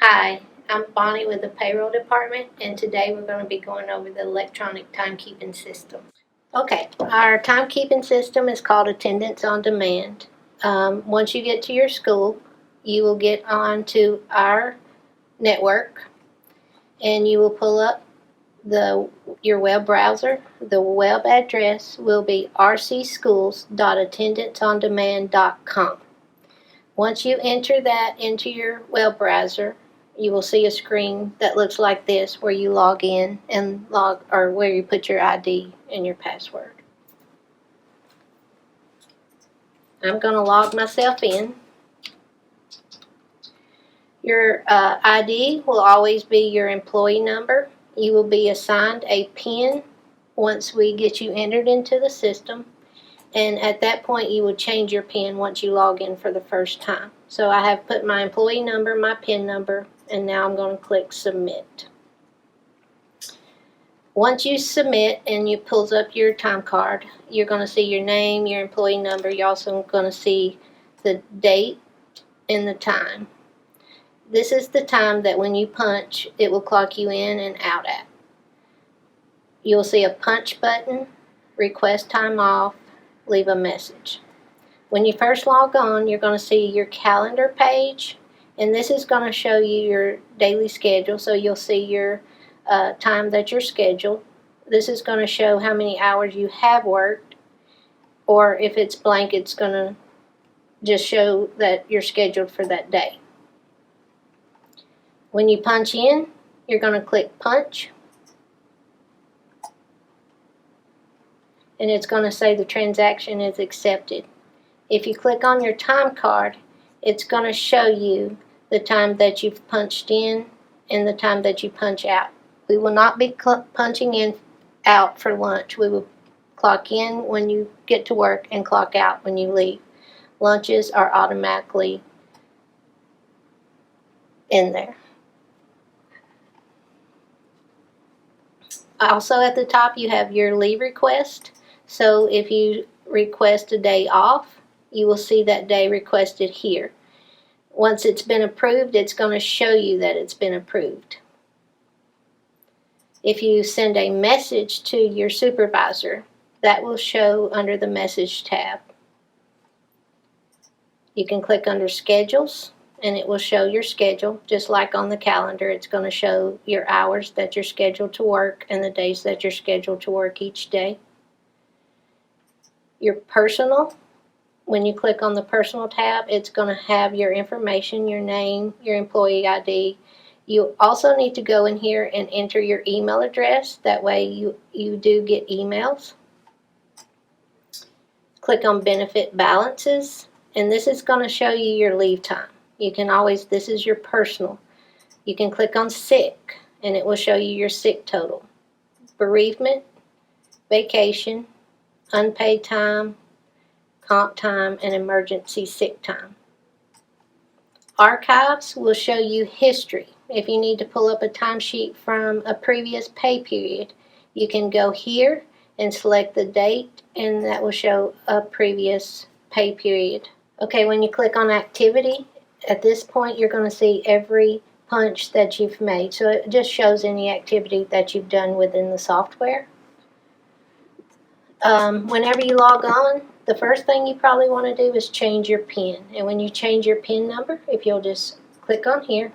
Hi, I'm Bonnie with the payroll department, and today we're going to be going over the electronic timekeeping system. Okay, our timekeeping system is called Attendance on Demand. Once you get to your school, you will get on to our network and you will pull up your web browser. The web address will be rcschools.attendanceondemand.com. Once you enter that into your web browser, you will see a screen that looks like this where you log in and where you put your ID and your password. I'm going to log myself in. Your ID will always be your employee number. You will be assigned a PIN once we get you entered into the system. And at that point, you will change your PIN once you log in for the first time. So I have put my employee number, my PIN number, and now I'm going to click Submit. Once you submit and it pulls up your time card, you're going to see your name, your employee number. You're also going to see the date and the time. This is the time that when you punch, it will clock you in and out at. You'll see a punch button, request time off, leave a message. When you first log on, you're going to see your calendar page, and this is going to show you your daily schedule, so you'll see your time that you're scheduled. This is going to show how many hours you have worked, or if it's blank, it's going to just show that you're scheduled for that day. When you punch in, you're going to click Punch, and it's going to say the transaction is accepted. If you click on your time card, it's going to show you the time that you've punched in and the time that you punch out. We will not be punching in out for lunch. We will clock in when you get to work and clock out when you leave. Lunches are automatically in there. Also at the top you have your leave request. So if you request a day off, you will see that day requested here. Once it's been approved, it's going to show you that it's been approved. If you send a message to your supervisor, that will show under the Message tab. You can click under Schedules, and it will show your schedule. Just like on the calendar, it's going to show your hours that you're scheduled to work and the days that you're scheduled to work each day. Your personal, when you click on the Personal tab, it's going to have your information, your name, your employee ID. You also need to go in here and enter your email address. That way you do get emails. Click on Benefit Balances, and this is going to show you your leave time. You can always, this is your personal. You can click on Sick, and it will show you your sick total. Bereavement, vacation, unpaid time, comp time, and emergency sick time. Archives will show you history. If you need to pull up a timesheet from a previous pay period, you can go here and select the date, and that will show a previous pay period. Okay, when you click on Activity, at this point you're going to see every punch that you've made. So it just shows any activity that you've done within the software. Whenever you log on, the first thing you probably want to do is change your PIN. And when you change your PIN number, if you'll just click on here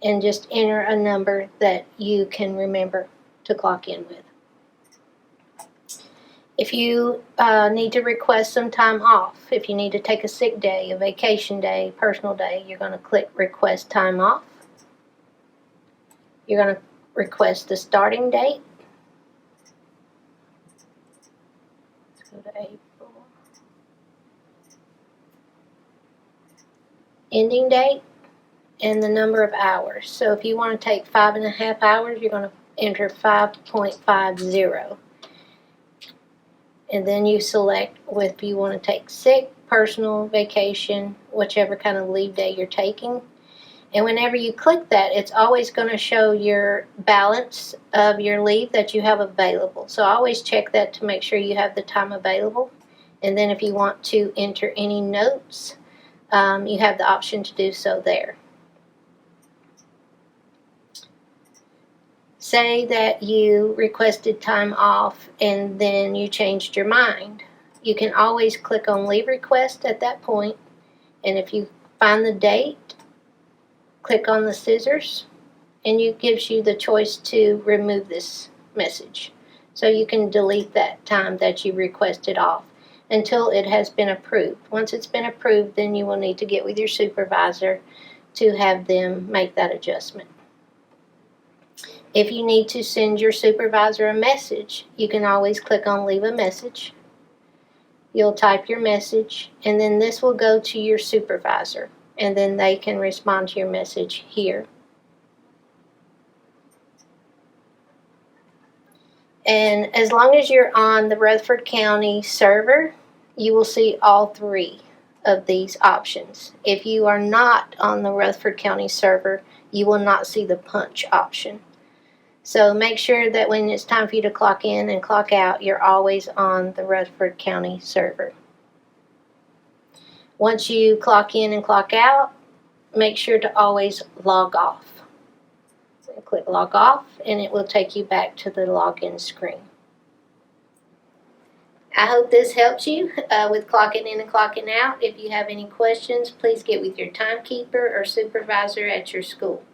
and just enter a number that you can remember to clock in with. If you need to request some time off, if you need to take a sick day, a vacation day, personal day, you're going to click Request Time Off. You're going to request the starting date. Let's go to April. Ending date and the number of hours. So if you want to take 5.5 hours, you're going to enter 5.50. And then you select if you want to take sick, personal, vacation, whichever kind of leave day you're taking. And whenever you click that, it's always going to show your balance of your leave that you have available. So always check that to make sure you have the time available. And then if you want to enter any notes, you have the option to do so there. Say that you requested time off and then you changed your mind. You can always click on Leave Request at that point, and if you find the date, click on the scissors, and it gives you the choice to remove this message. So you can delete that time that you requested off until it has been approved. Once it's been approved, then you will need to get with your supervisor to have them make that adjustment. If you need to send your supervisor a message, you can always click on Leave a Message. You'll type your message, and then this will go to your supervisor, and then they can respond to your message here. And as long as you're on the Rutherford County server, you will see all three of these options. If you are not on the Rutherford County server, you will not see the punch option. So make sure that when it's time for you to clock in and clock out, you're always on the Rutherford County server. Once you clock in and clock out, make sure to always log off. So click log off, and it will take you back to the login screen. I hope this helps you with clocking in and clocking out. If you have any questions, please get with your timekeeper or supervisor at your school.